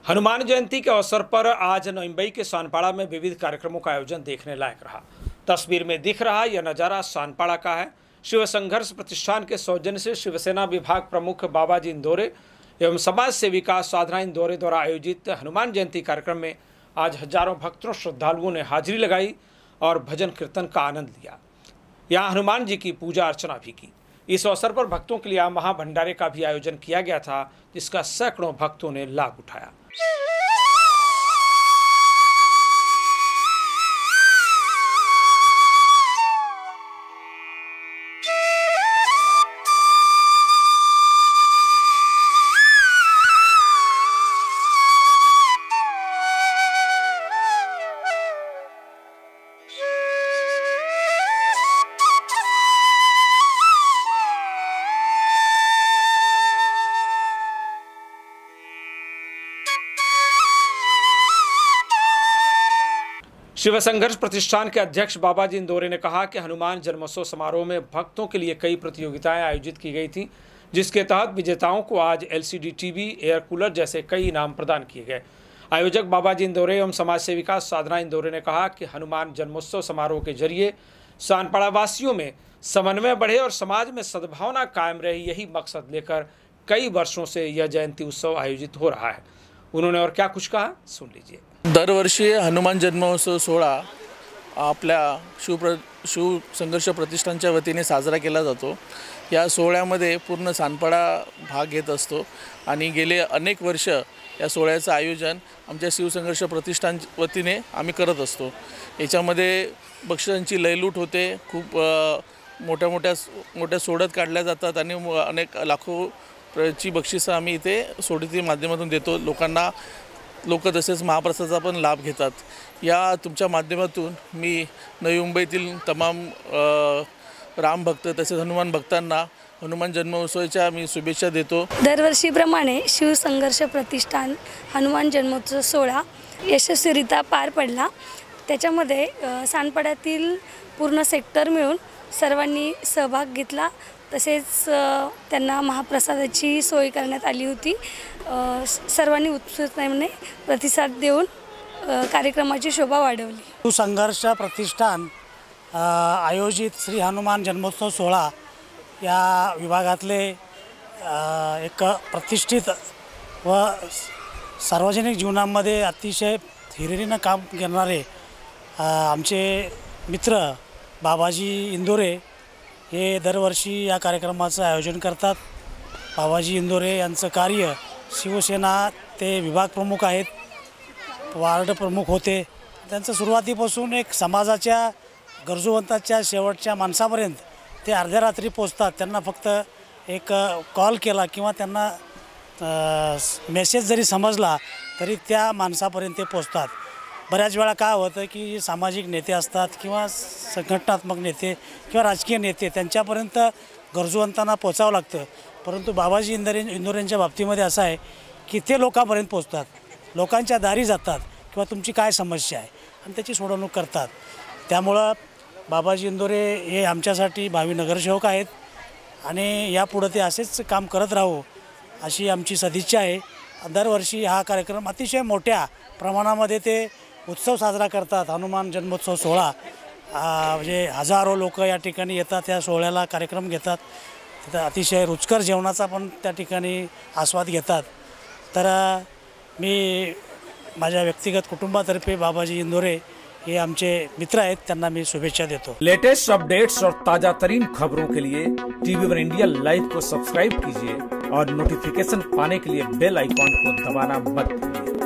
हनुमान जयंती के अवसर पर आज मुंबई के सानपाड़ा में विविध कार्यक्रमों का आयोजन देखने लायक रहा। तस्वीर में दिख रहा यह नज़ारा सानपाड़ा का है। शिव संघर्ष प्रतिष्ठान के सौजन्य से शिवसेना विभाग प्रमुख बाबाजी इंदौरे एवं समाज सेविका साधना इंदौरे द्वारा आयोजित हनुमान जयंती कार्यक्रम में आज हजारों भक्तों श्रद्धालुओं ने हाजिरी लगाई और भजन कीर्तन का आनंद लिया। यहाँ हनुमान जी की पूजा अर्चना भी की। इस अवसर पर भक्तों के लिए महाभंडारे का भी आयोजन किया गया था, जिसका सैकड़ों भक्तों ने लाभ उठाया। शिव संघर्ष प्रतिष्ठान के अध्यक्ष बाबाजी इंदौरे ने कहा कि हनुमान जन्मोत्सव समारोह में भक्तों के लिए कई प्रतियोगिताएं आयोजित की गई थी, जिसके तहत विजेताओं को आज LCD टीवी, एयर कूलर जैसे कई इनाम प्रदान किए गए। आयोजक बाबाजी इंदौरे एवं समाज सेविका साधना इंदौरे ने कहा कि हनुमान जन्मोत्सव समारोह के जरिए सानपाड़ा वासियों में समन्वय बढ़े और समाज में सद्भावना कायम रहे, यही मकसद लेकर कई वर्षों से यह जयंती उत्सव आयोजित हो रहा है। उन्होंने और क्या कुछ कहा, सुन लीजिए। दरवर्षी हनुमान जन्मोत्सव सोहळा आपल्या शिव संघर्ष प्रतिष्ठानच्या वतीने साजरा केला जातो। या सोहळ्यामध्ये पूर्ण सानपाडा भाग घेत असतो आणि गेले अनेक वर्ष या सोहळ्याचं आयोजन आमच्या शिवसंघर्ष प्रतिष्ठान वतीने आम्ही करत असतो। याच्यामध्ये बक्षिसांची लयलूट होते, खूप मोठ्या सोडत काढल्या जातात आणि अनेक लाखोची बक्षिसं आम्ही इथे सोडतीच्या माध्यमातून देतो। लोक तसेच महाप्रसादाचा पण लाभ घेतात। या तुमच्या माध्यमातून मी नवी मुंबईतील तमाम राम भक्त तसेच हनुमान भक्तांना हनुमान जन्मोत्सवाच्या मी शुभेच्छा देतो। दरवर्षीप्रमाणे शिव संघर्ष प्रतिष्ठान हनुमान जन्मोत्सव सोहळा यशस्वीरित्या पार पडला। त्याच्यामध्ये सानपाड्यातील पूर्ण सेक्टर मिळून सर्वांनी सहभाग घेतला। तसेच त्यांना महाप्रसादाची सोय करण्यात आली होती। सर्वांनी उत्स्फूर्तपणे प्रतिसाद देऊन कार्यक्रमाची शोभा वाढवली। शिव संघर्ष प्रतिष्ठान आयोजित श्री हनुमान जन्मोत्सव सोहळा या विभागातले एक प्रतिष्ठित व सार्वजनिक जीवनामध्ये अतिशय हिरिरीनं काम करणारे आमचे मित्र बाबाजी इंदौरे हे दरवर्षी या कार्यक्रमाचं आयोजन करतात। बाबाजी इंदौरे यांचं कार्य शिवसेना ते विभाग प्रमुख आहेत, वार्ड प्रमुख होते। त्यांचं सुरुवातीपासून एक समाजाच्या गरजूवंताच्या शेवटच्या माणसापर्यंत ते अर्ध्या रात्री पोचतात। त्यांना फक्त एक कॉल केला किंवा त्यांना मेसेज जरी समजला तरी त्या माणसापर्यंत ते पोचतात। बऱ्याच वेळा काय होतं की सामाजिक नेते असतात किंवा संघटनात्मक नेते किंवा राजकीय नेते त्यांच्यापर्यंत गरजूवंतांना पोचावं लागतं, परंतु बाबाजी इंदौरेंच्या बाबतीमध्ये असं आहे की ते लोकांपर्यंत पोचतात, लोकांच्या दारी जातात किंवा तुमची काय समस्या आहे आणि त्याची सोडवणूक करतात। त्यामुळं बाबाजी इंदौरे हे आमच्यासाठी भावी नगरसेवक आहेत आणि यापुढे ते असेच काम करत राहू अशी आमची सदिच्छा आहे। दरवर्षी हा कार्यक्रम अतिशय मोठ्या प्रमाणामध्ये ते उत्सव साजरा करतात। हनुमान जन्मोत्सव सोहळा म्हणजे हजारो लोक या ठिकाणी येतात, त्या सोहळ्याला कार्यक्रम घेतात। तिथं अतिशय रुचकर जेवणाचा पण त्या ठिकाणी आस्वाद घेतात। तर मी माझ्या व्यक्तिगत कुटुंबातर्फे बाबाजी इंदौरे ये आमचे मित्र आहेत, त्यांना मी शुभेच्छा देतो। लेटेस्ट अपडेट्स और ताजा तरीन खबरों के लिए TV1 इंडिया लाइव को सब्सक्राइब कीजिए और नोटिफिकेशन पाने के लिए बेल आइकॉन को दबाना मत भूलिए।